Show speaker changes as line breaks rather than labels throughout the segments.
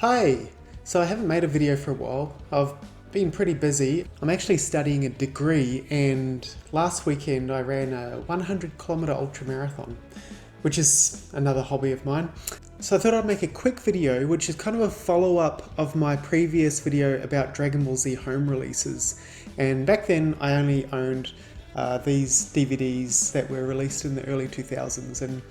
Hi! So I haven't made a video for a while. I've been pretty busy. I'm actually studying a degree, and last weekend I ran a 100-kilometer ultra marathon, which is another hobby of mine. So I thought I'd make a quick video, which is kind of a follow-up of my previous video about Dragon Ball Z home releases. And back then I only owned these DVDs that were released in the early 2000s, and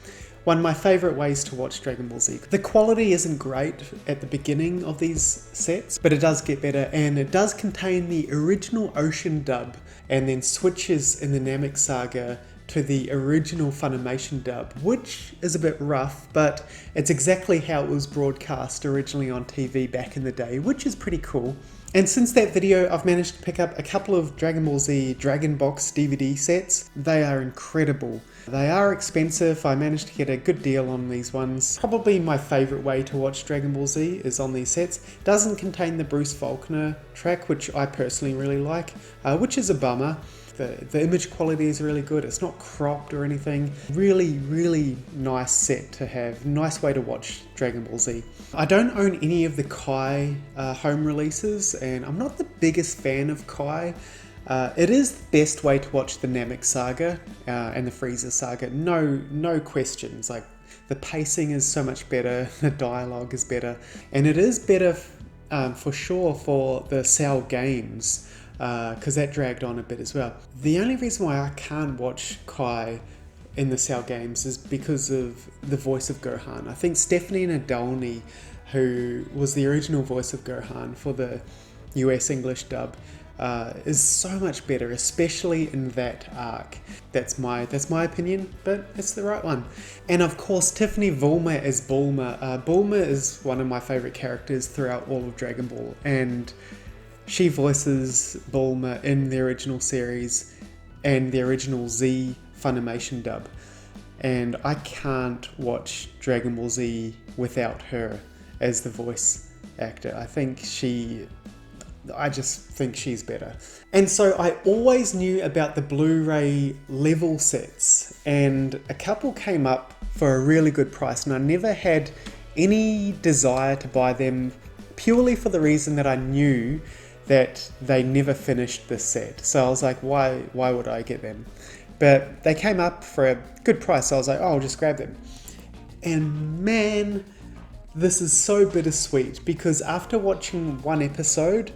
one of my favourite ways to watch Dragon Ball Z. The quality isn't great at the beginning of these sets, but it does get better, and it does contain the original Ocean dub and then switches in the Namek Saga to the original Funimation dub, which is a bit rough, but it's exactly how it was broadcast originally on TV back in the day, which is pretty cool. And since that video, I've managed to pick up a couple of Dragon Ball Z Dragon Box DVD sets. They are incredible. They are expensive. I managed to get a good deal on these ones. Probably my favourite way to watch Dragon Ball Z is on these sets. It doesn't contain the Bruce Faulkner track, which I personally really like, which is a bummer. The image quality is really good. It's not cropped or anything. Really, really nice set to have. Nice way to watch Dragon Ball Z. I don't own any of the Kai home releases, and I'm not the biggest fan of Kai. It is the best way to watch the Namek Saga and the Frieza Saga. No questions. Like, the pacing is so much better. The dialogue is better, and it is better for sure for the Cell games. Because that dragged on a bit as well. The only reason why I can't watch Kai in the Cell games is because of the voice of Gohan. I think Stephanie Nadolny, who was the original voice of Gohan for the US English dub, is so much better, especially in that arc. That's my opinion, but it's the right one. And of course, Tiffany Vulma as Bulma. Bulma is one of my favorite characters throughout all of Dragon Ball, and she voices Bulma in the original series and the original Z Funimation dub. And I can't watch Dragon Ball Z without her as the voice actor. I just think she's better. And so I always knew about the Blu Ray Level sets, and a couple came up for a really good price, and I never had any desire to buy them purely for the reason that I knew that they never finished the set. So I was like, why would I get them? But they came up for a good price, so I was like, oh, I'll just grab them. And man, this is so bittersweet, because after watching one episode,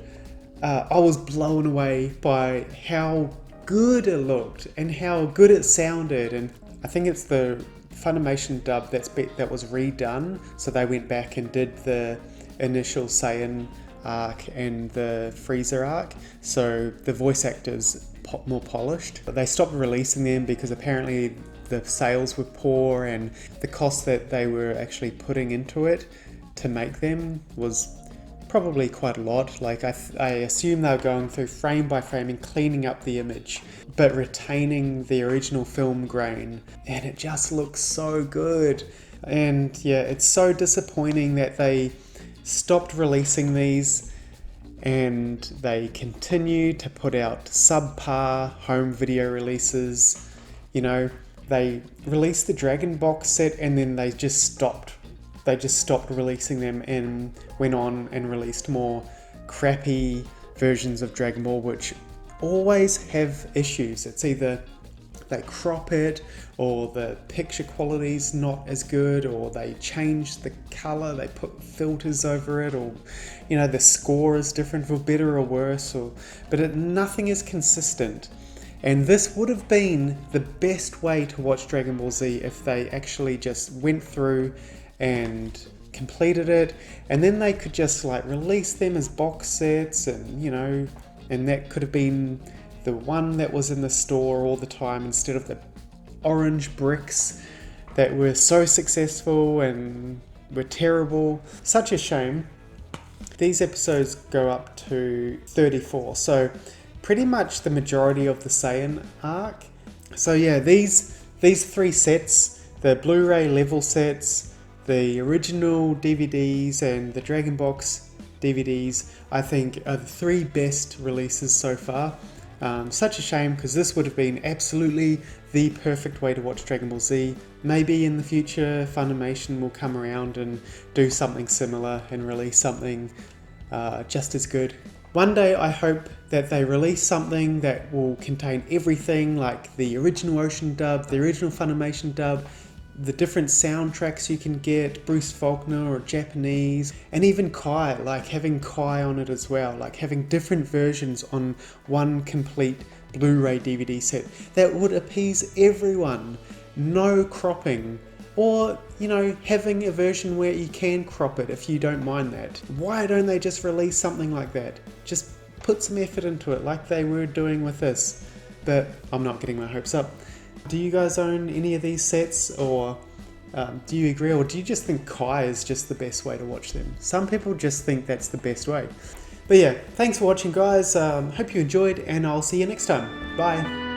I was blown away by how good it looked and how good it sounded. And I think it's the Funimation dub that was redone, so they went back and did the initial Saiyan arc and the Freezer arc, so the voice actors more polished. But they stopped releasing them because apparently the sales were poor, and the cost that they were actually putting into it to make them was probably quite a lot. Like, I assume they were going through frame by frame and cleaning up the image, but retaining the original film grain, and it just looks so good. And yeah, it's so disappointing that they stopped releasing these, and they continue to put out subpar home video releases. You know, they released the Dragon Box set, and then they just stopped releasing them and went on and released more crappy versions of Dragon Ball, which always have issues. It's either they crop it, or the picture quality's not as good, or they change the color, they put filters over it, or you know, the score is different for better or worse, but nothing is consistent. And this would have been the best way to watch Dragon Ball Z if they actually just went through and completed it, and then they could just like release them as box sets, and you know, and that could have been the one that was in the store all the time, instead of the orange bricks that were so successful and were terrible. Such a shame. These episodes go up to 34, so pretty much the majority of the Saiyan arc. So yeah, these three sets, the Blu Ray Level sets, the original DVDs, and the Dragon Box DVDs, I think are the three best releases so far. Such a shame, because this would have been absolutely the perfect way to watch Dragon Ball Z. Maybe in the future Funimation will come around and do something similar and release something just as good. One day I hope that they release something that will contain everything, like the original Ocean dub, the original Funimation dub, the different soundtracks you can get, Bruce Faulkner or Japanese, and even Kai, like having Kai on it as well, like having different versions on one complete Blu-ray DVD set that would appease everyone. No cropping, or having a version where you can crop it if you don't mind that. Why don't they just release something like that? Just put some effort into it like they were doing with this. But I'm not getting my hopes up. Do you guys own any of these sets, or do you agree, or do you just think Kai is just the best way to watch them? Some people just think that's the best way. But yeah, thanks for watching guys, hope you enjoyed, and I'll see you next time. Bye!